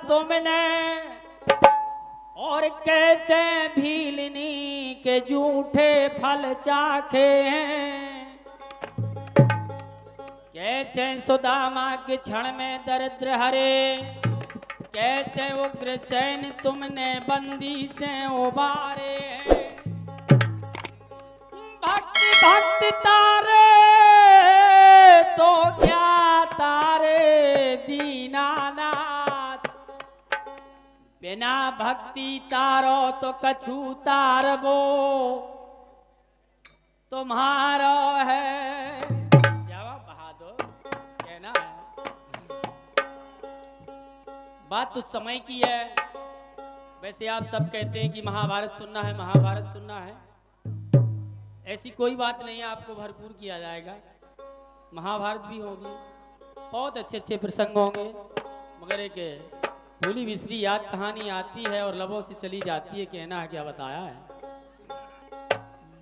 तुमने और कैसे भीलनी के झूठे फल चाखे हैं। कैसे सुदामा के क्षण में दरिद्र हरे, कैसे उग्रसेन तुमने बंदी से उबारे हैं। भक्ति भक्ति तारे तो क्या तारे दीनानाथ, बिना भक्ति तारो तो कछु तारबो तुम्हारो है। जवाब बहादुर कहना है, बात उस समय की है। वैसे आप सब कहते हैं कि महाभारत सुनना है, महाभारत सुनना है। ऐसी कोई बात नहीं है, आपको भरपूर किया जाएगा। महाभारत भी होगी, बहुत अच्छे अच्छे प्रसंग होंगे, मगर एक भूली बिसरी याद कहानी आती है और लबों से चली जाती है। कहना है क्या बताया है।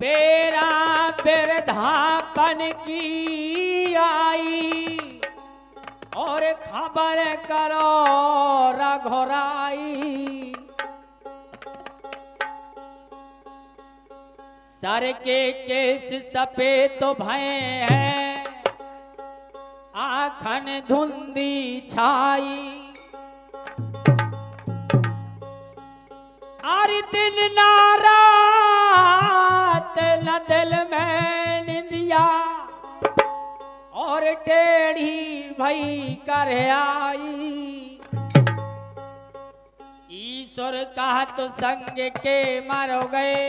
बेरा बिरधापन की आई और खबर करो रघुराई। सर के केस सफेद तो भय है, आँखन धुंधी छाई। आरी दिन ना रात न दिल में निंदिया और टेढ़ी भई कर आई। ईश्वर का तो संग के मर गए,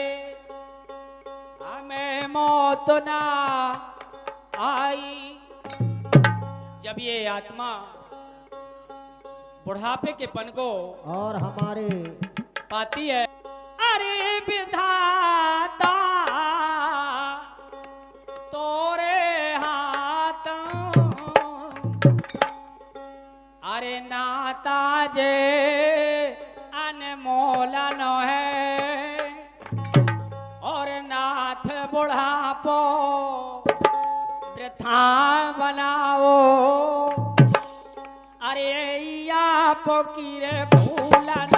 हमें मौत ना आई। जब ये आत्मा बुढ़ापे के पन को और हमारे पाती है, अरे विधाता तोरे हाथ, अरे नाता जे अनमोल न है और नाथ बुढ़ापो वृथा बनाओ। अरे आप की रे भूलना है।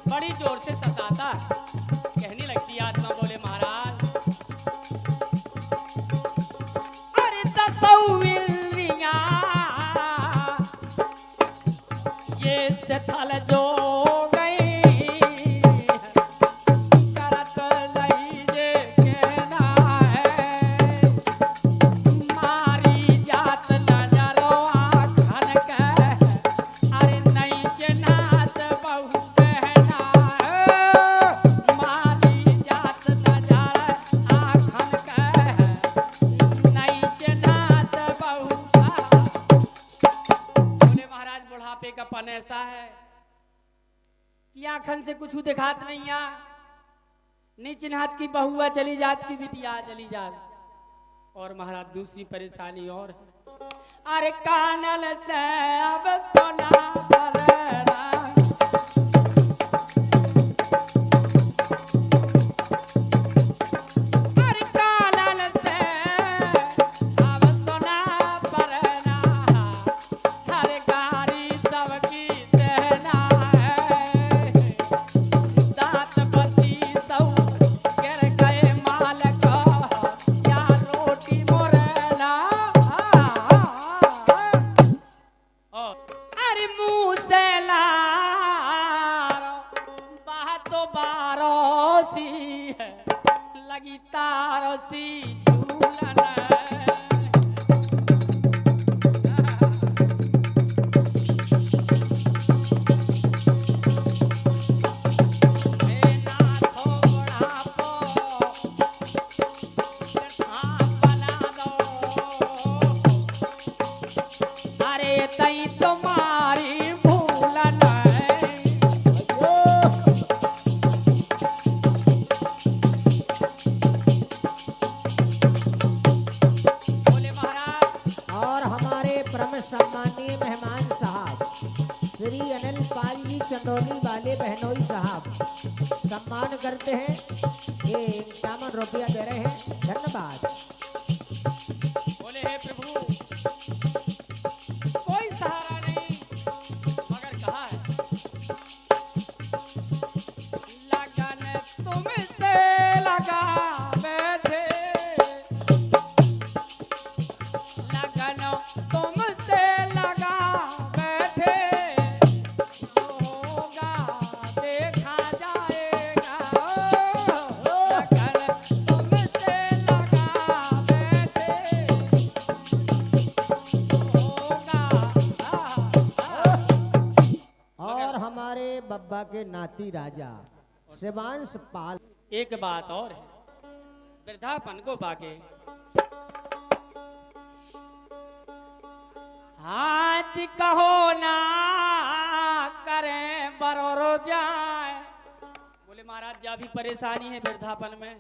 बड़ी जोर से सताता। कहने लगती आत्मा, बोले महाराज अरे तसौविलियां ये स्थल जो गई करत लई जे कहना है। मारी जात नजरो आखन के, अरे नहीं चिन्हत बहु पन ऐसा है कि आंखन से कुछ दिखात नहीं आ। नीचिन हाथ की बहुआ चली जात की बिटिया चली जात। और महाराज दूसरी परेशानी और है, अरे कानल से अब सोना ये तई तुम्हारी भूल नहीं। बोले महाराज। और हमारे परम सम्मानीय मेहमान साहब श्री अनिल पाल जी चंदौली वाले बहनोई साहब सम्मान करते हैं, ये 51 रुपया दे रहे हैं, धन्यवाद। बोले हे प्रभु कोई सहारा नहीं, मगर कहा है लगन तुमसे लगा बैठे, लगन तुमसे लगा बैठे, जो होगा देखा जाएगा। लगन तुमसे लगा बैठे, और हमारे बब्बा के नाती राजा शिवांश पाल। एक बात और है, वृद्धापन को पाके हाथ कहो ना करें बरो जाए। बोले महाराज जा भी परेशानी है वृद्धापन में,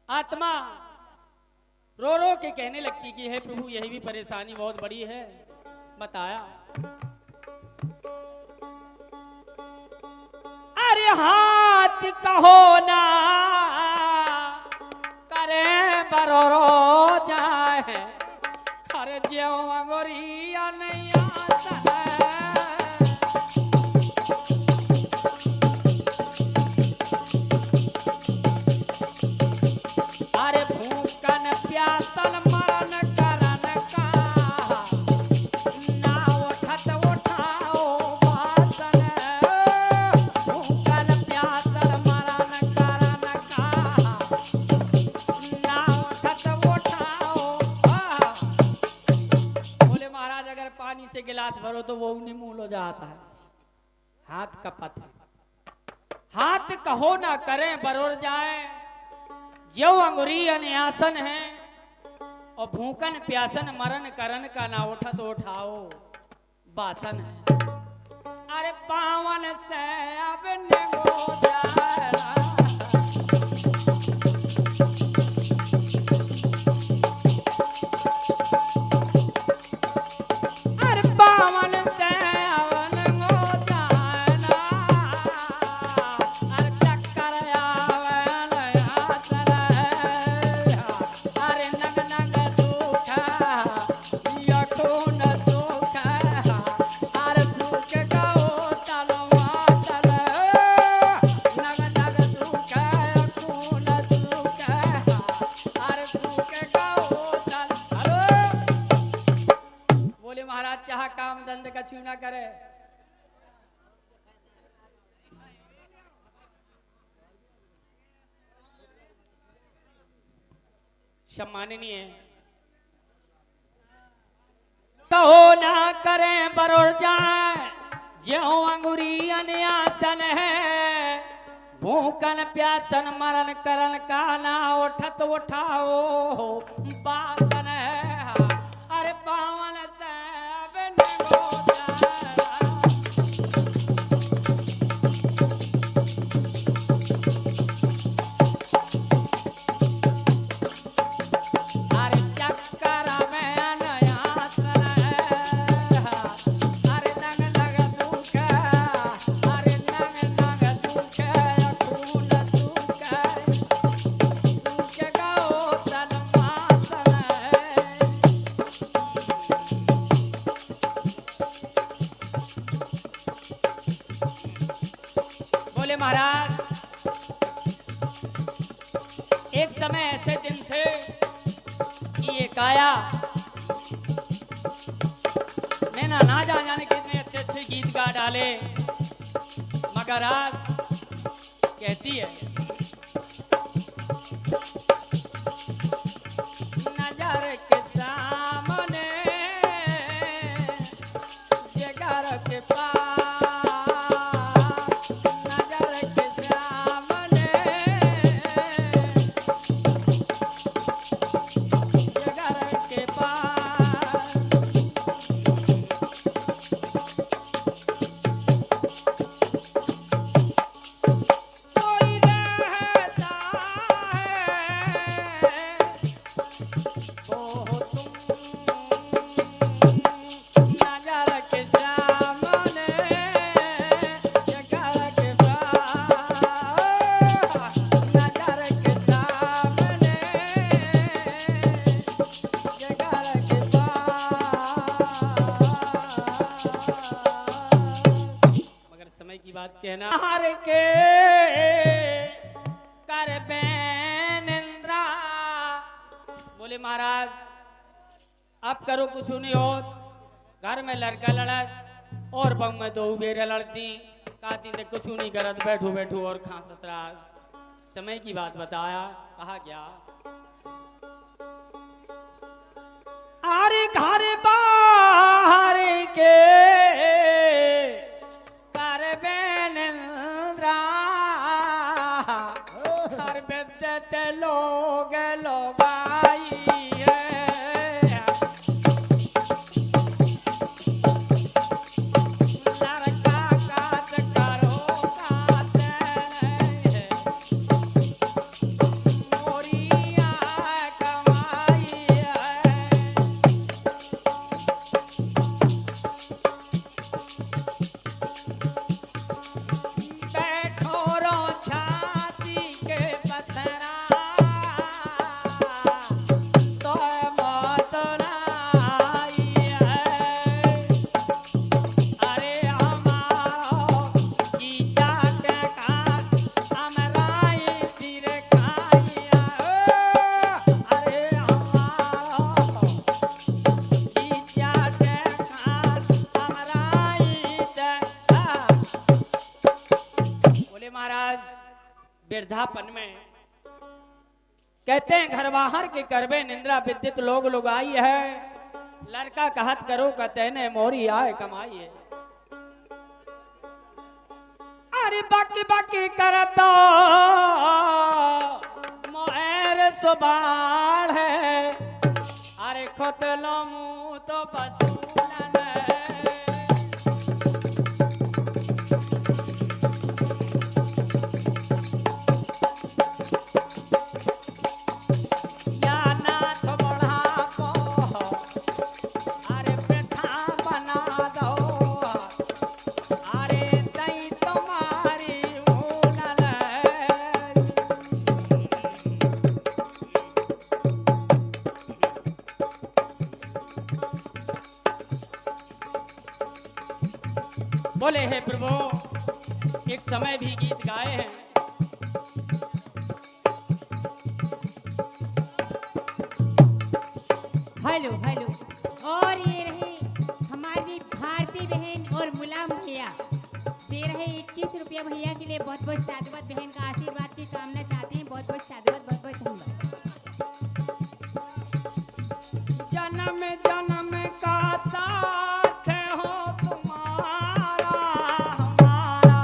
आत्मा रो रो के कहने लगती कि हे प्रभु यही भी परेशानी बहुत बड़ी है। बताया अरे हाथ कहो ना करे बरो जाए, अरे ज्यो अंगोरिया नहीं आता है। अरे भूखन प्यासल मरण करन का, ना उठत उठाओ बासन। भूखन प्यासल मरण करन का, ना उठत उठाओ। बोले महाराज अगर पानी से गिलास भरो तो वो निमूल हो जाता है। हाथ का पथ हाथ कहो ना करें बरोर जाए, ज्यो अंगुरी अन्यासन है, और भूखन प्यासन मरण करन का ना उठत उठाओ बासन है। अरे पावन से अब निगो जाए, अरे पावन से अब निगो जाना, अरे चक्कर आवे आसन है। अरे नग नग दुख यखून दुख, अरे सुख गो तलवा तल। नग नग दुख यखून सुख, अरे सुख गो तल। बोले महाराज चाह काम दंड कछु न करे। सम्माननीय कहो ना करें बरोड़ जाए, ज्यो अंगुरी अन्यासन है। भूखन प्यासन मरण करन का ना उठत उठाओ बासन है। अरे पावन से अब निगो जाए, अरे चक्कर में अन्यासन है। अरे नग नग दुख, अरे नग नग दुख यखून सुख, सुख गो तन्मासन है। बोले महाराज एक समय ऐसे दिन थे कि ये काया नैना ना जाने कितने अच्छे अच्छे गीत गा डाले, मगर आज कहती है नजर के सामने जगर के पास, नजर के सामने जगर के पास। कहना हार के कर निंद्रा। बोले महाराज अब करो कुछ नहीं हो, घर में लड़का लड़त और बम में दो बेरे लड़ती कहती थे कुछ नहीं करत, बैठो बैठो और खा सतरा। समय की बात बताया, कहा गया आरे घर बाहर के कर बेनिंद्रा, हर बेदत लोग लोगाई वृद्धापन में कहते हैं घर बाहर के करबे निंद्रा, विद्युत लोग लुगाई है। लड़का कहत करो कहते ने मोरी आए कमाई है। अरे बाकी बाकी करतो मोहर सुबाल है, अरे खोतलो मुंह तो बसूलन है। बोले हे प्रभु एक समय भी गीत गाए हैं। हेलो हेलो, और ये रहे हमारी भारती बहन और मुलायम भैया दे रहे 21 रुपया भैया के लिए बहुत बहुत साधुवाद, बहन का आशीर्वाद की कामना चाहते हैं। बहुत बहुत साधुवाद, बहुत बहुत धन्यवाद। जन्म जन्म का साथ हो तुम्हारा हमारा,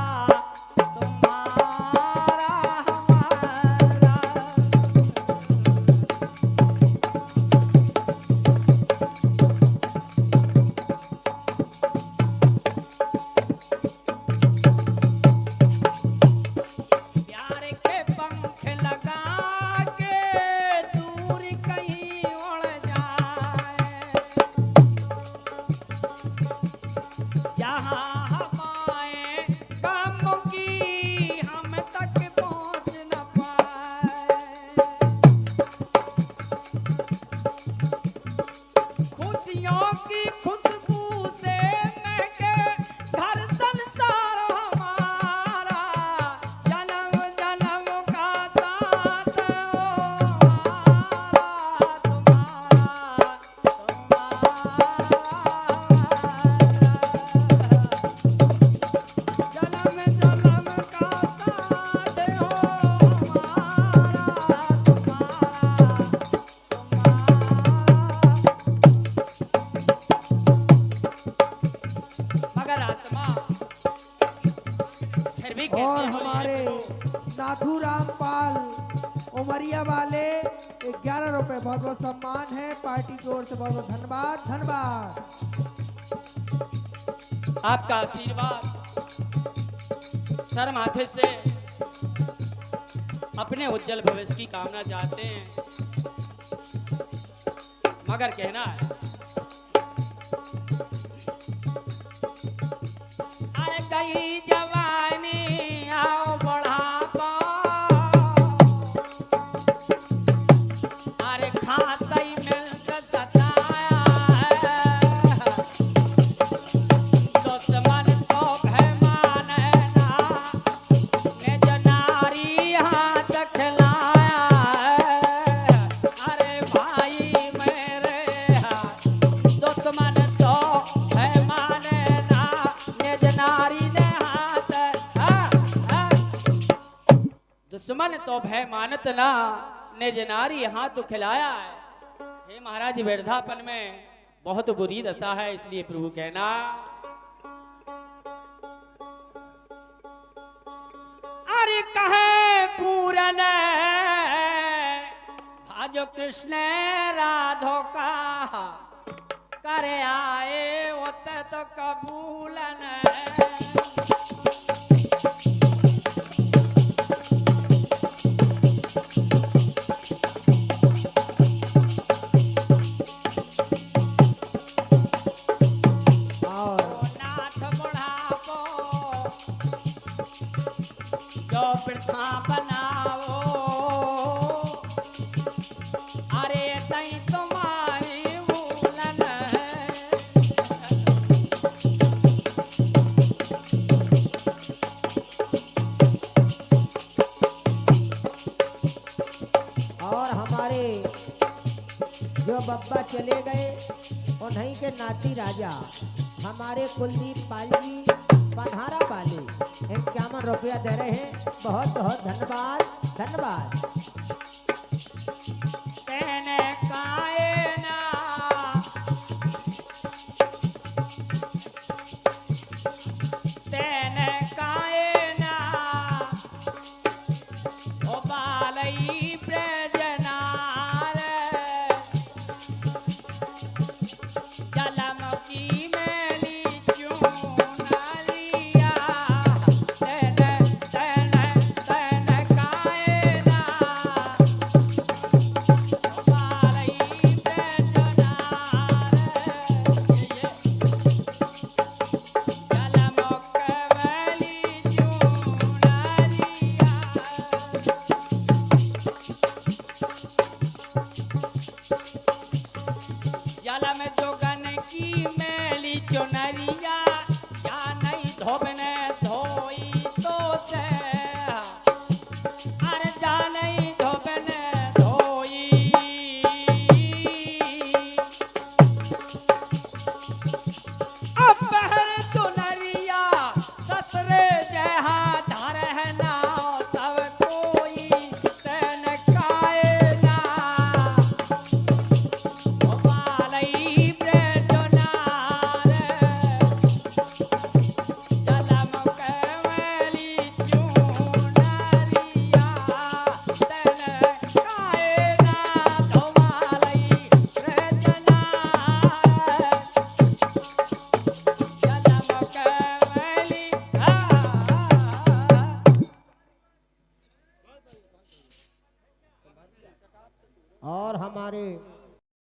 तुम्हारा हमारा। प्यार के पंख लगा के दूर कहीं उड़ जाए, जहाँ हवाएं गम की हम तक पहुँच न पाए। खुशियों की खुशबू से महके घर संसार हमारा, जन्म जन्म का साथ हो हमारा, तुम्हारा जन्म जन्म का साथ हो हमारा, मगर आत्मा फिर भी कहते और हैं, बोलिए हमारे प्रभु। नाथू रामपाल उमरिया वाले 11 रुपए बहुत बहुत सम्मान है। पार्टी की ओर से बहुत बहुत धन्यवाद धन्यवाद। आपका आशीर्वाद सर माथे से अपने उज्जवल भविष्य की कामना चाहते हैं, मगर कहना है अरे गई जवानी आओ बढ़ापा, अरे खासा ही मिलकर सताया है, दुश्मन को भय माने ना दुश्मन तो भय मानत ना, निज नारी यहाँ तो खिलाया है। हे महाराज, वृद्धापन में बहुत बुरी दशा है, इसलिए प्रभु कहना अरे कहे पूरन भाजो कृष्ण राधो का करे आए होते तो कबूलन। प्रथा बनाओ अरे तई तुम्हारी भूलन और हमारे जो बब्बा चले गए उन्हीं के नाती राजा हमारे कुलदीप पाल जी पन्हारा वाले 51 रुपया दे रहे हैं। बहुत बहुत धन्यवाद, धन्यवाद। तेने काए ना तेने काए ना ओ बालई प्रजनार जलम की मेली क्यों नालिया तेने तेने तेने काए ना ओ बालई प्रजनार जलम कवली क्यों नालिया जल में जोगन की मैली चुनरिया या नहीं धोबने धोई तो से अरे जा नहीं धोबने धोई अब बहर चुनरिया ससरे जहा धर है ना सब कोई तेन काए ना ओ बालई ब्रजनार जलम कवली क्यों नारिया तेन काए ना ओ बालई ब्रजनार जलम कवली और हमारे